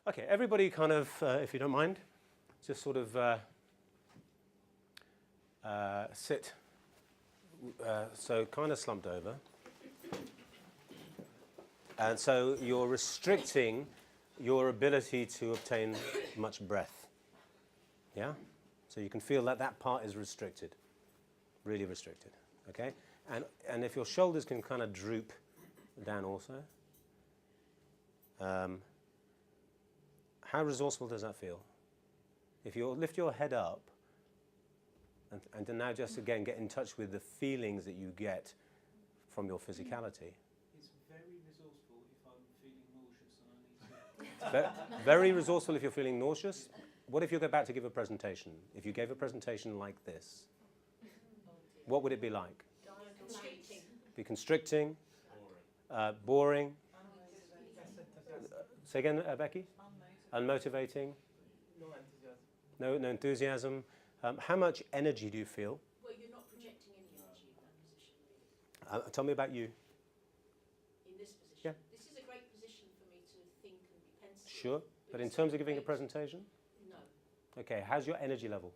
Okay, everybody kind of, if you don't mind, just sort of sit, so kind of slumped over. And so you're restricting your ability to obtain much breath. Yeah? So you can feel that that part is restricted, really restricted. Okay? And if your shoulders can kind of droop down also. How resourceful does that feel? If you lift your head up and to now just again get in touch with the feelings that you get from your physicality. It's very resourceful if I'm feeling nauseous and I need to... Very resourceful if you're feeling nauseous. What if you're about to give a presentation? If you gave a presentation like this, what would it be like? Constricting. Be constricting, boring. Say again, Becky? Unmotivating. No enthusiasm. No enthusiasm. How much energy do you feel? Well, you're not projecting any energy in that position, really. Tell me about you. In this position? Yeah. This is a great position for me to think and be pensive. Sure. But in terms of giving a presentation? No. Okay, how's your energy level?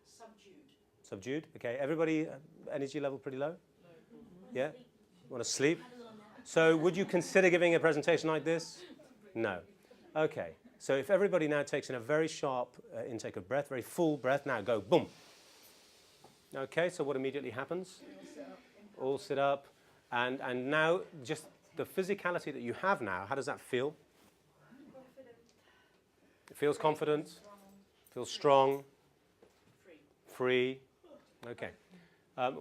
Subdued. Subdued? Okay, everybody energy level pretty low? Yeah? Want to sleep? So would you consider giving a presentation like this? No. Okay, so if everybody now takes in a very sharp intake of breath, very full breath, now go boom. Okay, so what immediately happens? All sit up. And now just the physicality that you have now, how does that feel? It feels confident, feels strong, free. Okay.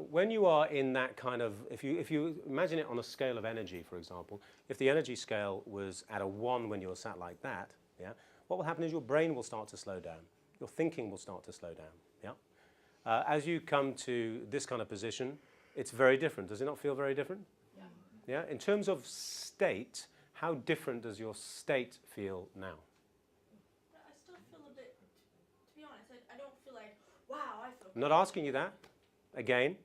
When you are in that kind of, if you imagine it on a scale of energy, for example, if the energy scale was at a 1 when you're sat like that, yeah, what will happen is your brain will start to slow down. Your thinking will start to slow down. Yeah. As you come to this kind of position, it's very different. Does it not feel very different? Yeah. Yeah. In terms of state, how different does your state feel now? I still feel a bit, to be honest, I don't feel like, wow, I feel... I'm not asking you that. Again,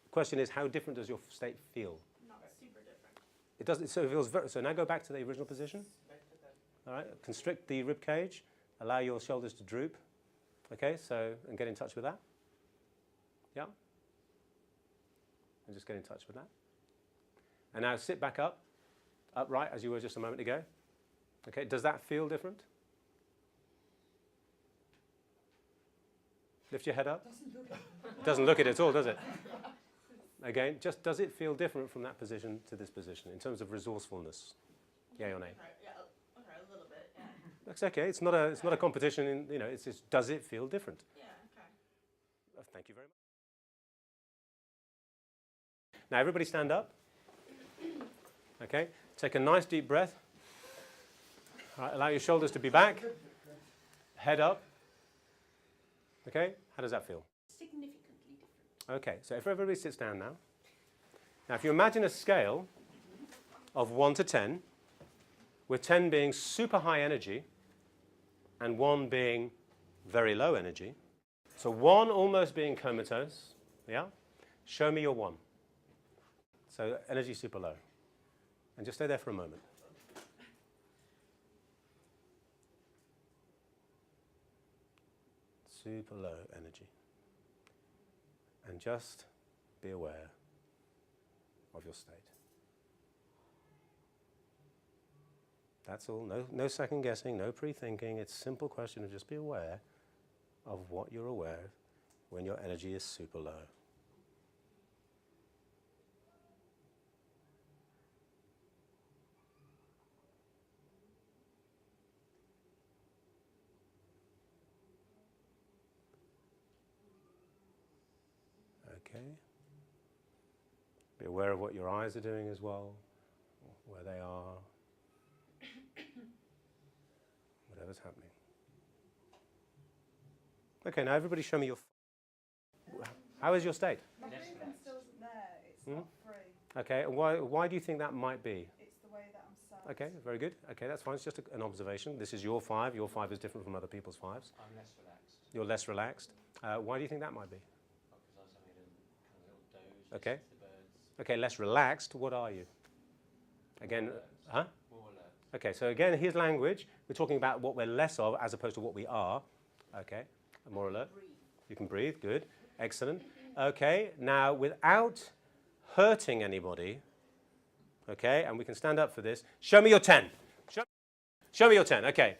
the question is, how different does your state feel? Not super different. It doesn't. So it feels very. So now go back to the original position. All right. Constrict the rib cage. Allow your shoulders to droop. Okay. So and get in touch with that. Yeah. And just get in touch with that. And now sit back up, upright as you were just a moment ago. Okay. Does that feel different? Lift your head up. Doesn't look it at all, does it? Again, just does it feel different from that position to this position in terms of resourcefulness? Yeah or nay? Yeah, okay, a little bit, yeah. That's okay. It's not a competition. It's just does it feel different? Yeah, okay. Thank you very much. Now everybody stand up. Okay. Take a nice deep breath. All right, allow your shoulders to be back. Head up. Okay. How does that feel? Significantly different. Okay, so if everybody sits down now. Now, if you imagine a scale of 1 to 10, with 10 being super high energy and 1 being very low energy, so 1 almost being comatose, yeah? Show me your 1. So energy super low. And just stay there for a moment. Super low energy. And just be aware of your state. That's all. No second guessing, no pre-thinking. It's a simple question of just be aware of what you're aware of when your energy is super low. Okay. Be aware of what your eyes are doing as well, where they are, whatever's happening. Okay, now everybody show me your... How is your state? My breathing still isn't there, it's not free. Okay, and why do you think that might be? It's the way that I'm sat. Okay, very good. Okay, that's fine. It's just an observation. This is your 5. Your 5 is different from other people's 5s. I'm less relaxed. You're less relaxed. Why do you think that might be? Because I was having a kind of little doze. Okay. The birds. Okay, less relaxed. What are you? Again, More alert. huh? More alert. Okay, so again, here's language. We're talking about what we're less of as opposed to what we are. Okay, more alert. You can breathe, good, excellent. Okay, now without hurting anybody, okay, and we can stand up for this. Show me your 10. Show me your 10, okay.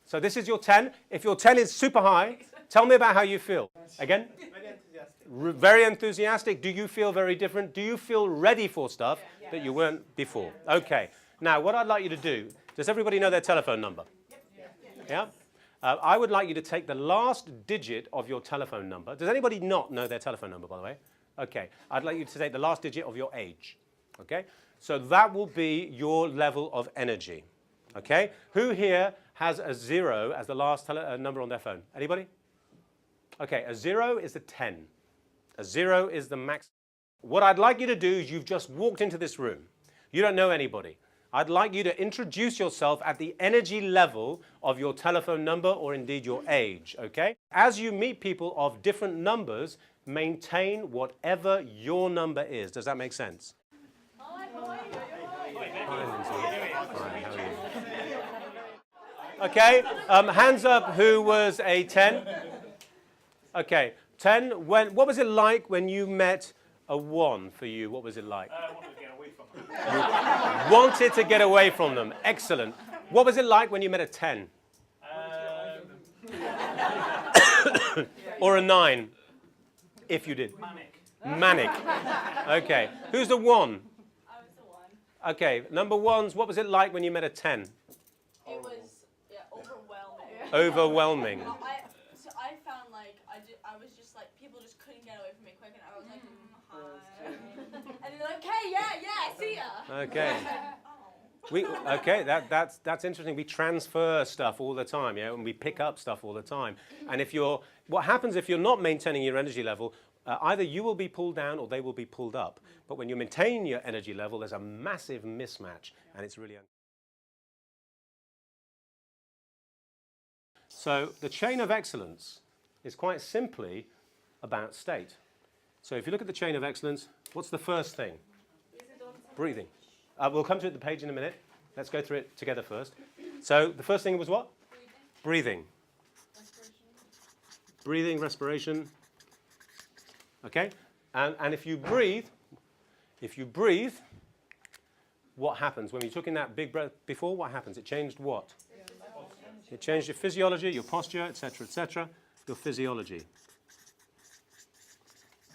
So this is your 10. If your 10 is super high, tell me about how you feel. Again? Very enthusiastic. Very enthusiastic. Do you feel very different? Do you feel ready for stuff that you weren't before? Okay. Now, what I'd like you to do, does everybody know their telephone number? Yeah? I would like you to take the last digit of your telephone number. Does anybody not know their telephone number, by the way? Okay. I'd like you to take the last digit of your age. Okay? So that will be your level of energy. Okay? Who here has a 0 as the last number on their phone? Anybody? Okay, a 0 is the 10. A 0 is the max. What I'd like you to do is you've just walked into this room. You don't know anybody. I'd like you to introduce yourself at the energy level of your telephone number or indeed your age, okay? As you meet people of different numbers, maintain whatever your number is. Does that make sense? Hi, how are you? Hi, Lindsay. Hi, how are you? Okay, hands up who was a 10. Okay, 10. What was it like when you met a 1 for you? What was it like? I wanted to get away from them. You wanted to get away from them. Excellent. What was it like when you met a 10? Or a 9, if you did? Manic. Manic. Okay. Who's the 1? I was the 1. Okay. Number 1s, what was it like when you met a 10? It was overwhelming. Overwhelming. So I found like I was just like people just couldn't get away from me quick, and I was like, hi, and they're like, okay, yeah, see ya. Okay. Oh. Okay, that's interesting. We transfer stuff all the time, yeah, and we pick up stuff all the time. And what happens if you're not maintaining your energy level, either you will be pulled down or they will be pulled up. But when you maintain your energy level, there's a massive mismatch, and it's really. So the chain of excellence is quite simply about state. So if you look at the chain of excellence, what's the first thing? Breathing. We'll come to the page in a minute. Let's go through it together first. So the first thing was what? Breathing. Breathing, respiration. Okay? And if you breathe, what happens? When you took in that big breath before, what happens? It changed what? It changed your physiology, your posture, etc., your physiology.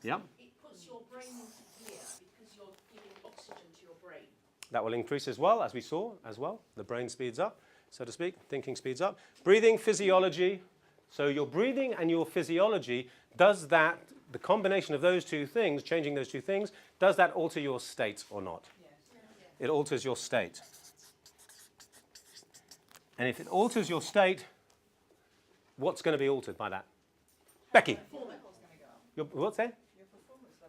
Yeah? It puts your brain into gear because you're giving oxygen to your brain. That will increase as well, as we saw as well. The brain speeds up, so to speak. Thinking speeds up. Breathing, physiology. So your breathing and your physiology, does that, the combination of those two things, changing those two things, does that alter your state or not? Yes. It alters your state. And if it alters your state, what's going to be altered by that? Becky. What's that?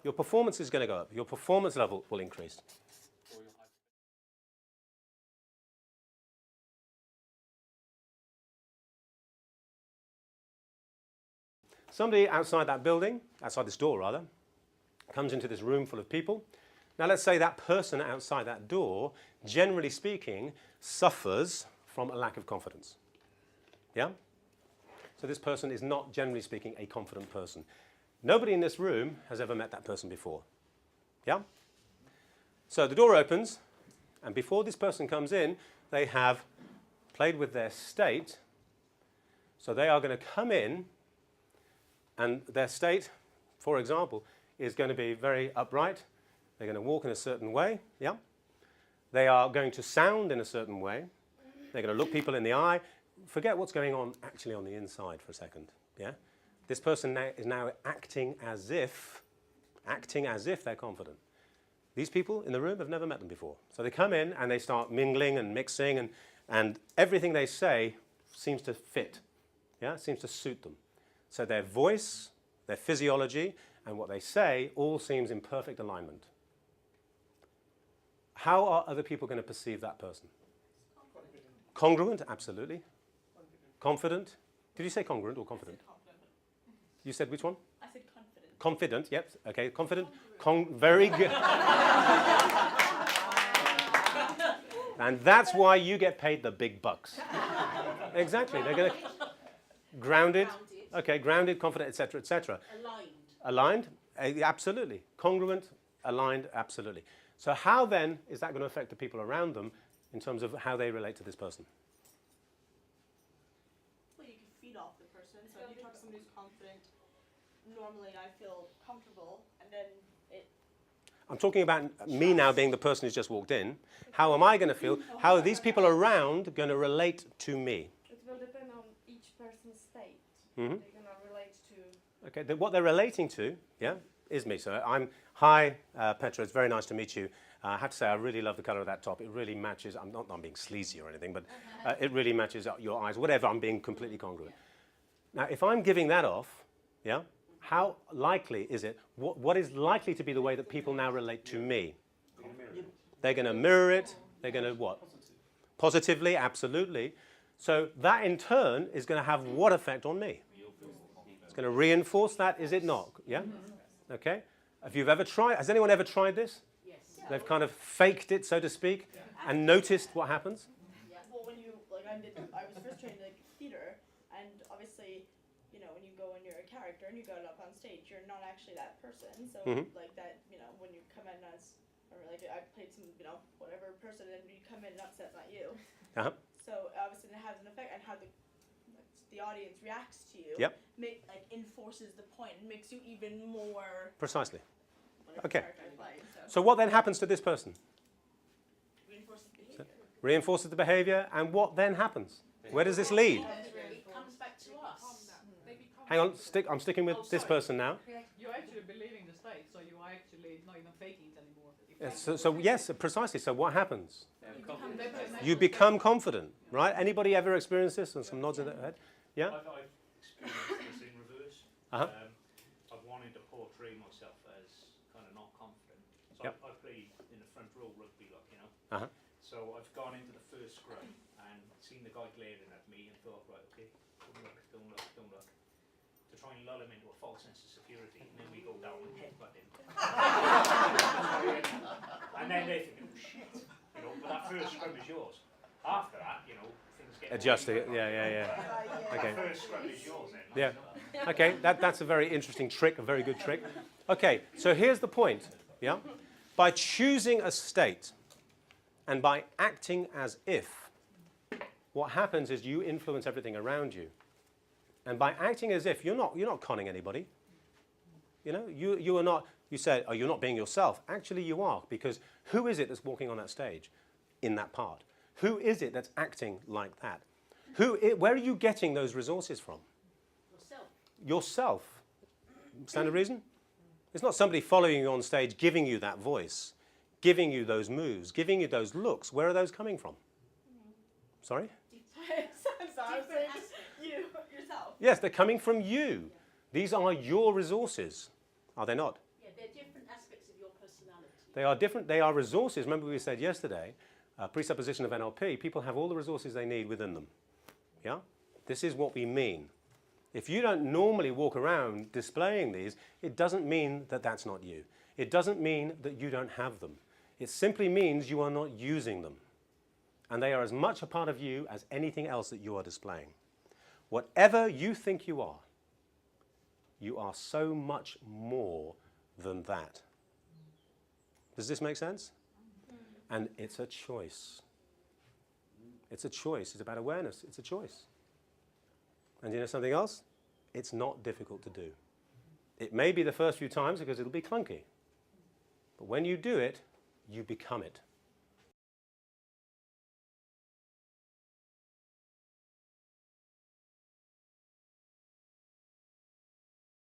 Your performance is going to go up. Your performance level will increase. Somebody outside that building, outside this door rather, comes into this room full of people. Now let's say that person outside that door, generally speaking, suffers from a lack of confidence. Yeah? So this person is not, generally speaking, a confident person. Nobody in this room has ever met that person before. Yeah? So the door opens, and before this person comes in, they have played with their state. So they are going to come in, and their state, for example, is going to be very upright. They're going to walk in a certain way. Yeah? They are going to sound in a certain way. They're going to look people in the eye. Forget what's going on actually on the inside for a second. Yeah? This person is now acting as if they're confident. These people in the room have never met them before. So they come in and they start mingling and mixing, and everything they say seems to fit. Yeah? Seems to suit them. So their voice, their physiology, and what they say all seems in perfect alignment. How are other people going to perceive that person? Congruent, absolutely. Confident. Did you say congruent or confident? You said which one? I said confident. Confident, yep. Okay, confident. Very good. And that's why you get paid the big bucks. Exactly. They're going to grounded. Okay, grounded, confident, etc., etc. Aligned. Aligned? Absolutely. Congruent, aligned, absolutely. So how then is that going to affect the people around them in terms of how they relate to this person? Well, you can feed off the person. So if you talk to somebody who's confident, normally I feel comfortable, and then it. I'm talking about me now being the person who's just walked in. How am I going to feel? How are these people around going to relate to me? It will depend on each person's state. Mm-hmm. They're going to relate to. Okay, what they're relating to, yeah, is me. So hi, Petra, it's very nice to meet you. I have to say, I really love the colour of that top. It really matches, I'm not being sleazy or anything, but it really matches your eyes, whatever, I'm being completely congruent. Now, if I'm giving that off, yeah, how likely is it, what is likely to be the way that people now relate to me? They're going to mirror it, they're going to what? Positively, absolutely. So that in turn is going to have what effect on me? It's going to reinforce that, is it not? Yeah? Okay. Has anyone ever tried this? Yes. They've kind of faked it, so to speak, and noticed what happens? Well, when you I was first trained in theater, and obviously, when you go and you're a character and you go up on stage, you're not actually that person. So like that, when you come in as, or like I played some, whatever person, and you come in and upset, not you. Uh-huh. So obviously it has an effect on how the audience reacts to you. Yep. Enforces the point and makes you even more. Precisely. Whatever Okay. character I play, So what then happens to this person? Reinforces behavior. Reinforces the behavior, and what then happens? Where does this lead? It comes back to us. Hang on, I'm sticking with this person now. You're actually believing the state, so you are actually not even faking it anymore. Yes, so yes, precisely. So what happens? You become confident, right? Anybody ever experienced this? And some nods in their head. Yeah? I've experienced this in reverse. Uh-huh. I've wanted to portray myself as kind of not confident. So Yep. I played in the front row rugby, Uh-huh. So I've gone into the first scrum and seen the guy glaring at me and thought, right, okay, don't look, to try and lull him into a false sense of security. And then we go down and headbutt him. And then they think, oh shit, but that first scrum is yours. After that, things get Adjusting it. Yeah. Okay. That first scrum is yours then. Yeah. Okay, that's a very interesting trick, a very good trick. Okay, so here's the point, yeah? By choosing a state and by acting as if, what happens is you influence everything around you. And by acting as if, you're not conning anybody. You are not, you say, oh, you're not being yourself. Actually, you are, because who is it that's walking on that stage in that part? Who is it that's acting like that? Where are you getting those resources from? Yourself. Stand to reason? It's not somebody following you on stage, giving you that voice, giving you those moves, giving you those looks. Where are those coming from? Sorry? I'm sorry, I was saying you yourself. Yes, they're coming from you. These are your resources, are they not? Yeah, they're different aspects of your personality. They are different. They are resources. Remember we said yesterday, presupposition of NLP, people have all the resources they need within them. Yeah? This is what we mean. If you don't normally walk around displaying these, it doesn't mean that that's not you. It doesn't mean that you don't have them. It simply means you are not using them. And they are as much a part of you as anything else that you are displaying. Whatever you think you are so much more than that. Does this make sense? And it's a choice. It's a choice. It's about awareness. It's a choice. And you know something else? It's not difficult to do. It may be the first few times because it'll be clunky. But when you do it, you become it.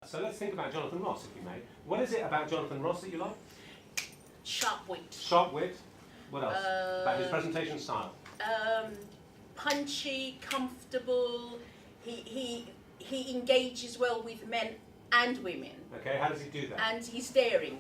So let's think about Jonathan Ross, if you may. What is it about Jonathan Ross that you like? Sharp wit. Sharp wit. What else? About his presentation style. Punchy, comfortable. He engages well with men and women. Okay, how does he do that? And he's daring.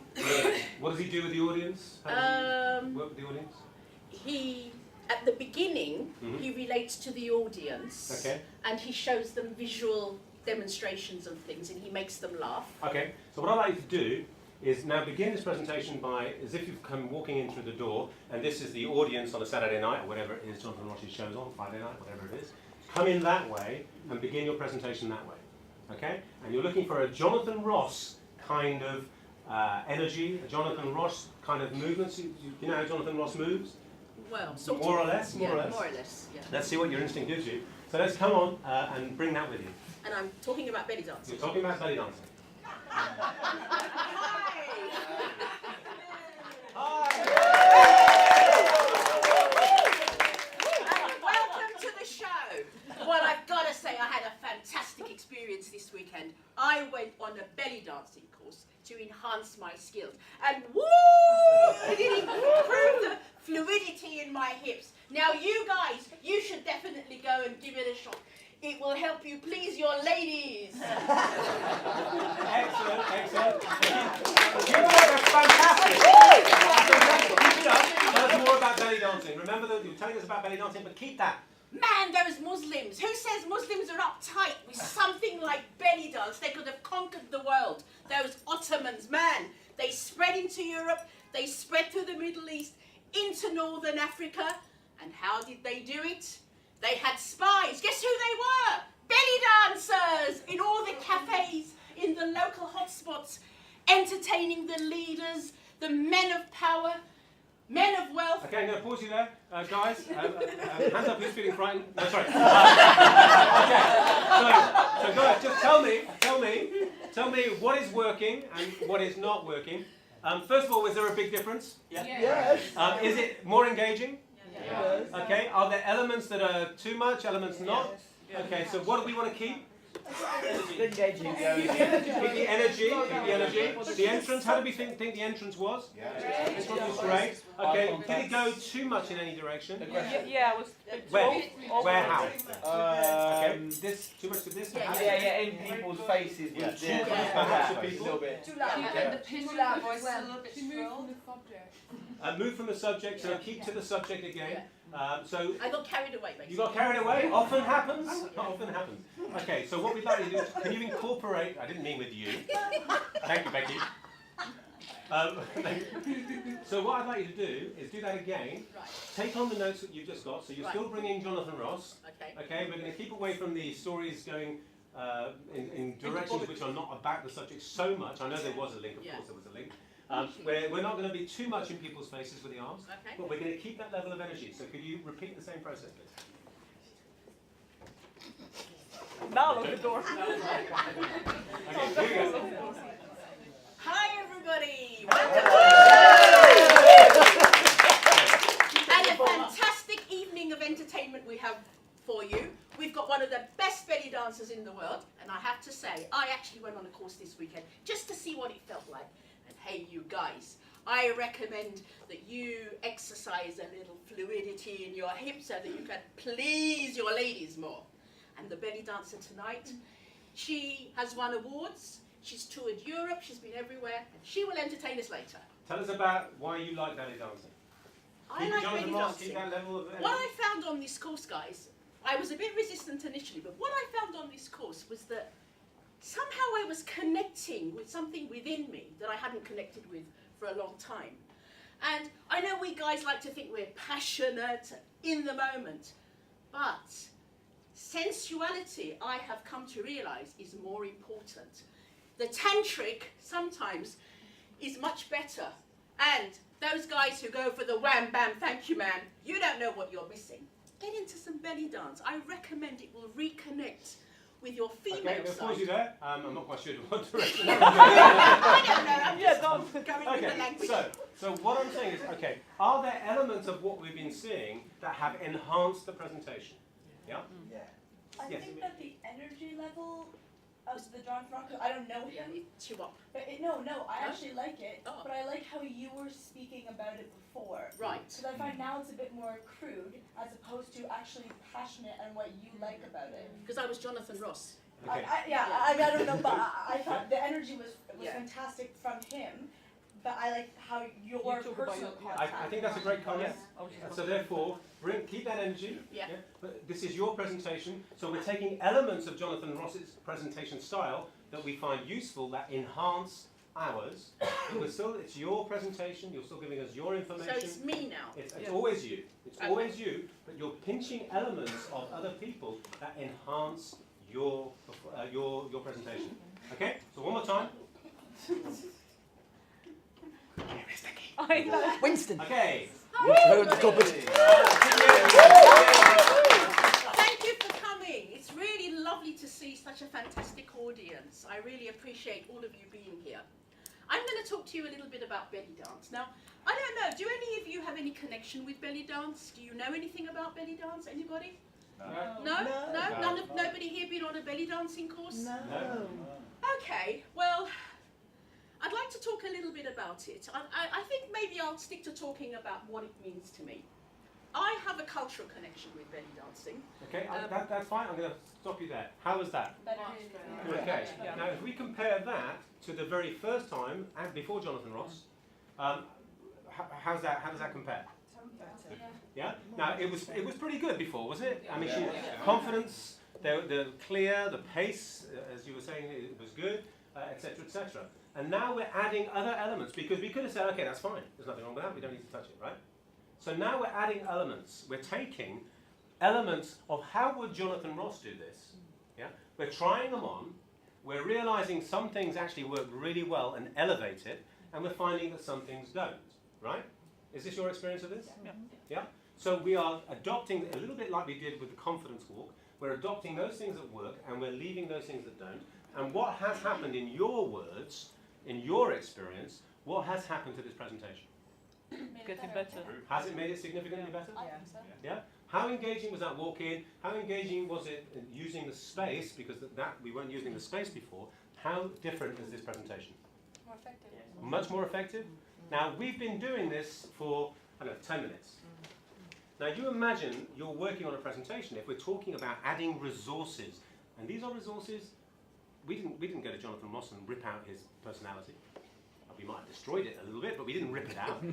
What does he do with the audience? How does he work with the audience? At the beginning, he relates to the audience. Okay. And he shows them visual demonstrations of things and he makes them laugh. Okay, so what I'd like you to do is now begin this presentation by, as if you've come walking in through the door, and this is the audience on a Saturday night, or whatever it is Jonathan Ross's show's on, Friday night, whatever it is. Come in that way and begin your presentation that way. Okay? And you're looking for a Jonathan Ross kind of energy, a Jonathan Ross kind of movements. You know how Jonathan Ross moves? Well, sort More of. or less? More Yeah, or less? more or less, yeah. Let's see what your instinct gives you. So let's come on and bring that with you. And I'm talking about belly dancing. You're talking about belly dancing. And welcome to the show. Well, I've got to say, I had a fantastic experience this weekend. I went on a belly dancing course to enhance my skills. And woo! It improved the fluidity in my hips. Now, you guys, you should definitely go and give it a shot. It will help you please your ladies. Excellent, excellent. You guys are fantastic. Keep it up. Tell us more about belly dancing. Remember that you're telling us about belly dancing, but keep that. Man, those Muslims. Who says Muslims are uptight with something like belly dance? They could have conquered the world. Those Ottomans, man. They spread into Europe. They spread to the Middle East, into Northern Africa. And how did they do it? They had spies. Guess who they were? Belly dancers in all the cafes, in the local hotspots, entertaining the leaders, the men of power, men of wealth. Okay, I'm going to pause you there, guys. Hands up, who's feeling frightened? No, sorry. Okay, so guys, just tell me what is working and what is not working. First of all, is there a big difference? Yes. Is it more engaging? Yes. Okay, are there elements that are too much, elements not? Okay, so what do we want to keep? Engaging. Keep the energy, The entrance, how do we think the entrance was? The entrance was great. Okay, did it go too much in any direction? Yeah, it was. Where, how? Okay, this, too much to this? Yeah, in people's faces. Perhaps a little bit. Too loud. And the pitch of the voice is a little bit shrill. Move from the subject, so keep to the subject again. So I got carried away, basically. you got carried away? Often happens. Often happens. Okay, so what we'd like to do is, can you incorporate, I didn't mean with you. Thank you, Becky. So what I'd like you to do is do that again. Right. Take on the notes that you've just got. So you're still bringing Jonathan Ross. Okay. Okay, we're going to keep away from the stories going in directions which are not about the subject so much. I know there was a link, of course there was a link. We're not going to be too much in people's faces with the arms, Okay. but we're going to keep that level of energy. So could you repeat the same process, please? Now look at the door. Okay, here we go. Hi, everybody. And a fantastic evening of entertainment we have for you. We've got one of the best belly dancers in the world, and I have to say, I actually went on a course this weekend just to see what it felt like. And hey, you guys, I recommend that you exercise a little fluidity in your hips so that you can please your ladies more. And the belly dancer tonight, she has won awards, she's toured Europe, she's been everywhere, and she will entertain us later. Tell us about why you like belly dancing. I like Jonathan belly Ross, dancing. keep that level of energy. What I found on this course, guys, I was a bit resistant initially, but what I found on this course was that somehow I was connecting with something within me that I hadn't connected with for a long time. And I know we guys like to think we're passionate, in the moment, but sensuality, I have come to realize, is more important. The tantric, sometimes, is much better. And those guys who go for the wham, bam, thank you, man, you don't know what you're missing. Get into some belly dance. I recommend it will reconnect with your female Okay, I'm going to side. pause you there. I'm not quite sure what direction. I don't know, I'm just going with the language. So what I'm saying is, okay, are there elements of what we've been seeing that have enhanced the presentation? Yeah? I Yes. think that the energy level of the John Franco, I don't know Yeah, him, it chew up. but I actually like it, Oh. but I like how you were speaking about it before. Right. Because I find now it's a bit more crude as opposed to actually passionate and what you like about it. Because I was Jonathan Ross. Okay. I don't know, but I thought the energy was Yeah. fantastic from him, but I like how your talk about personal your- contact. I think that's a great comment. So therefore, keep that energy. Yeah. But this is your presentation, so we're taking elements of Jonathan Ross's presentation style that we find useful, that enhance ours. It's your presentation. You're still giving us your information. So it's me now. It's always you. It's always you. But you're pinching elements of other people that enhance your presentation. Okay. So one more time. Winston. Okay. Thank you for coming. It's really lovely to see such a fantastic audience. I really appreciate all of you being here. I'm going to talk to you a little bit about belly dance. Now, I don't know, do any of you have any connection with belly dance? Do you know anything about belly dance? Anybody? No? Nobody here been on a belly dancing course? No. Okay, well, I'd like to talk a little bit about it. I think maybe I'll stick to talking about what it means to me. I have a cultural connection with belly dancing. Okay, that's fine. I'm going to stop you there. How was that? Okay. Now, if we compare that to the very first time and before Jonathan Ross, how does that compare? Yeah. Now it was pretty good before, wasn't it? I mean, confidence, the clear, the pace, as you were saying, it was good, etc., etc. And now we're adding other elements because we could have said, okay, that's fine. There's nothing wrong with that. We don't need to touch it, right? So now we're adding elements. We're taking elements of how would Jonathan Ross do this? Yeah. We're trying them on. We're realizing some things actually work really well and elevate it, and we're finding that some things don't, right? Is this your experience of this? Yeah? So we are adopting, a little bit like we did with the confidence walk, we're adopting those things that work, and we're leaving those things that don't. And what has happened in your words, in your experience, what has happened to this presentation? Getting better. Has it made it significantly better? I think so. Yeah? How engaging was that walk-in? How engaging was it in using the space? Because we weren't using the space before. How different is this presentation? More effective. Much more effective? Now, we've been doing this for, I don't know, 10 minutes. Now, you imagine you're working on a presentation if we're talking about adding resources. And these are resources, we didn't go to Jonathan Ross and rip out his personality. We might have destroyed it a little bit, but we didn't rip it out.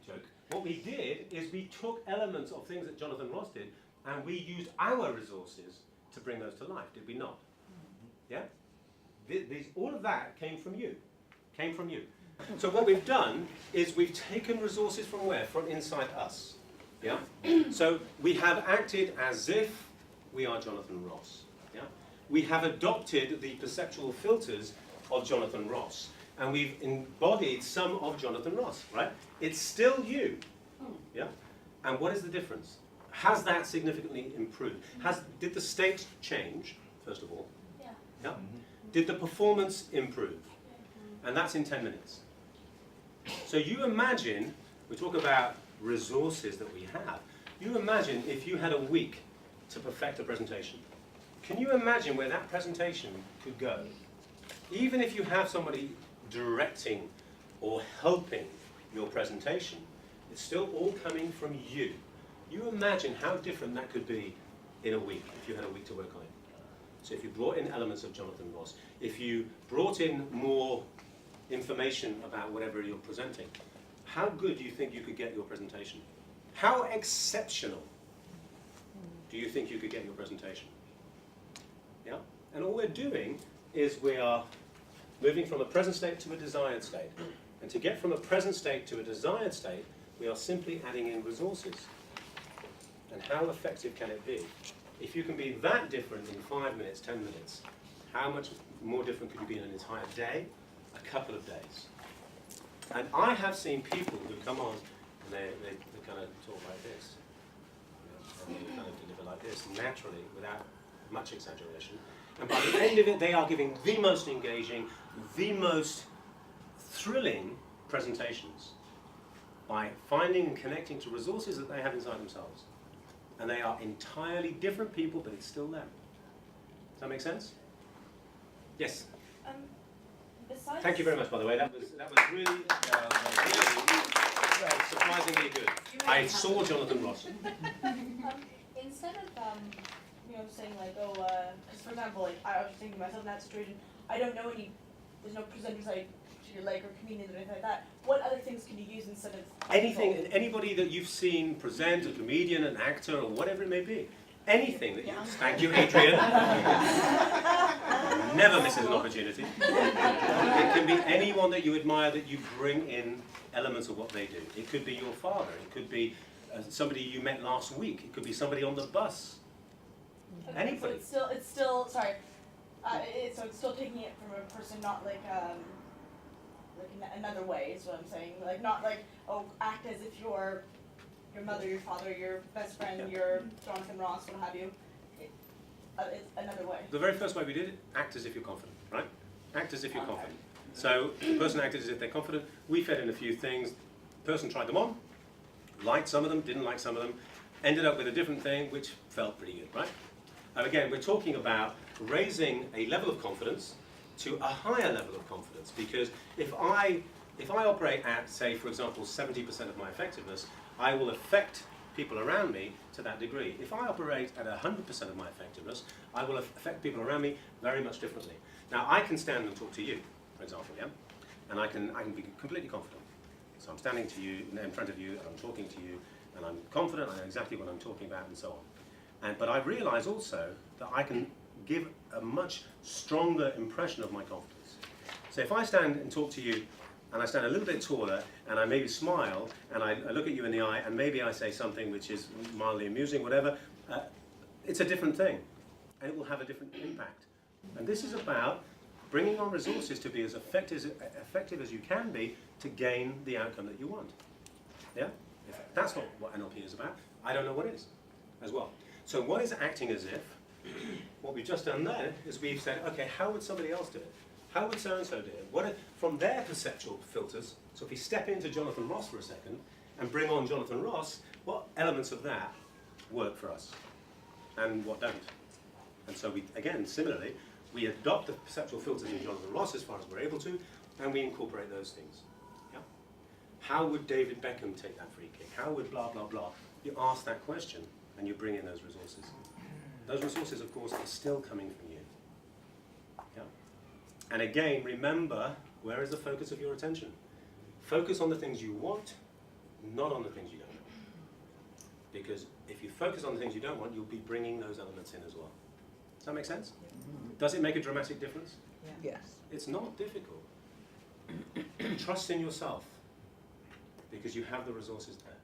Joke. What we did is we took elements of things that Jonathan Ross did, and we used our resources to bring those to life. Did we not? Yeah. All of that came from you. Came from you. So what we've done is we've taken resources from where? From inside us. Yeah. So we have acted as if we are Jonathan Ross. Yeah. We have adopted the perceptual filters of Jonathan Ross. And we've embodied some of Jonathan Ross, right? It's still you, yeah? And what is the difference? Has that significantly improved? Did the state change, first of all? Yeah. Did the performance improve? And that's in 10 minutes. So you imagine, we talk about resources that we have. You imagine if you had a week to perfect a presentation. Can you imagine where that presentation could go? Even if you have somebody directing or helping your presentation, it's still all coming from you. You imagine how different that could be in a week if you had a week to work on it. So if you brought in elements of Jonathan Ross, if you brought in more information about whatever you're presenting, how good do you think you could get your presentation? How exceptional do you think you could get your presentation? Yeah? And all we're doing is we are moving from a present state to a desired state. And to get from a present state to a desired state, we are simply adding in resources. And how effective can it be? If you can be that different in 5 minutes, 10 minutes, how much more different could you be in an entire day, a couple of days? And I have seen people who come on and they kind of talk like this. And they kind of deliver like this, naturally, without much exaggeration. And by the end of it, they are giving the most engaging, the most thrilling presentations by finding and connecting to resources that they have inside themselves. And they are entirely different people, but it's still them. Does that make sense? Yes? Besides Thank you very much, by the way. That was really surprisingly good. I saw Jonathan Ross. instead of saying like, oh, because for example, like I was thinking myself in that situation, I don't know there's no presenters I particularly like or comedians or anything like that. What other things can you use instead of Anything, anybody that you've seen present, a comedian, an actor, or whatever it may be. anything that you... Thank you, Adrian. Never misses an opportunity. It can be anyone that you admire that you bring in elements of what they do. It could be your father. It could be somebody you met last week. It could be somebody on the bus. So Anybody. it's still sorry. So it's still taking it from a person, not like another way is what I'm saying. Like not like, oh, act as if you're your mother, your father, your best friend, your Jonathan Ross, what have you. It's another way. The very first way we did it, act as if you're confident, right? Act as if you're confident. So the person acted as if they're confident. We fed in a few things. The person tried them on, liked some of them, didn't like some of them, ended up with a different thing which felt pretty good, right? And again, we're talking about raising a level of confidence to a higher level of confidence, because if I operate at, say, for example, 70% of my effectiveness, I will affect people around me to that degree. If I operate at 100% of my effectiveness, I will affect people around me very much differently. Now, I can stand and talk to you, for example, yeah? And I can be completely confident. So I'm standing to you, in front of you, and I'm talking to you, and I'm confident, I know exactly what I'm talking about, and so on. But I realise also that I can give a much stronger impression of my confidence. So if I stand and talk to you, and I stand a little bit taller, and I maybe smile, and I look at you in the eye, and maybe I say something which is mildly amusing, whatever, it's a different thing, and it will have a different impact. And this is about bringing on resources to be as effective as you can be to gain the outcome that you want. Yeah? If that's not what NLP is about, I don't know what is, as well. So what is acting as if? What we've just done there is we've said, okay, how would somebody else do it? How would so-and-so do it? From their perceptual filters, so if we step into Jonathan Ross for a second and bring on Jonathan Ross, what elements of that work for us and what don't? And so we, again, similarly, we adopt the perceptual filters in Jonathan Ross as far as we're able to, and we incorporate those things. Yeah? How would David Beckham take that free kick? How would blah, blah, blah? You ask that question and you bring in those resources. Those resources, of course, are still coming from you. Yeah? And again, remember, where is the focus of your attention? Focus on the things you want, not on the things you don't want. Because if you focus on the things you don't want, you'll be bringing those elements in as well. Does that make sense? Does it make a dramatic difference? Yes. It's not difficult. Trust in yourself, because you have the resources there.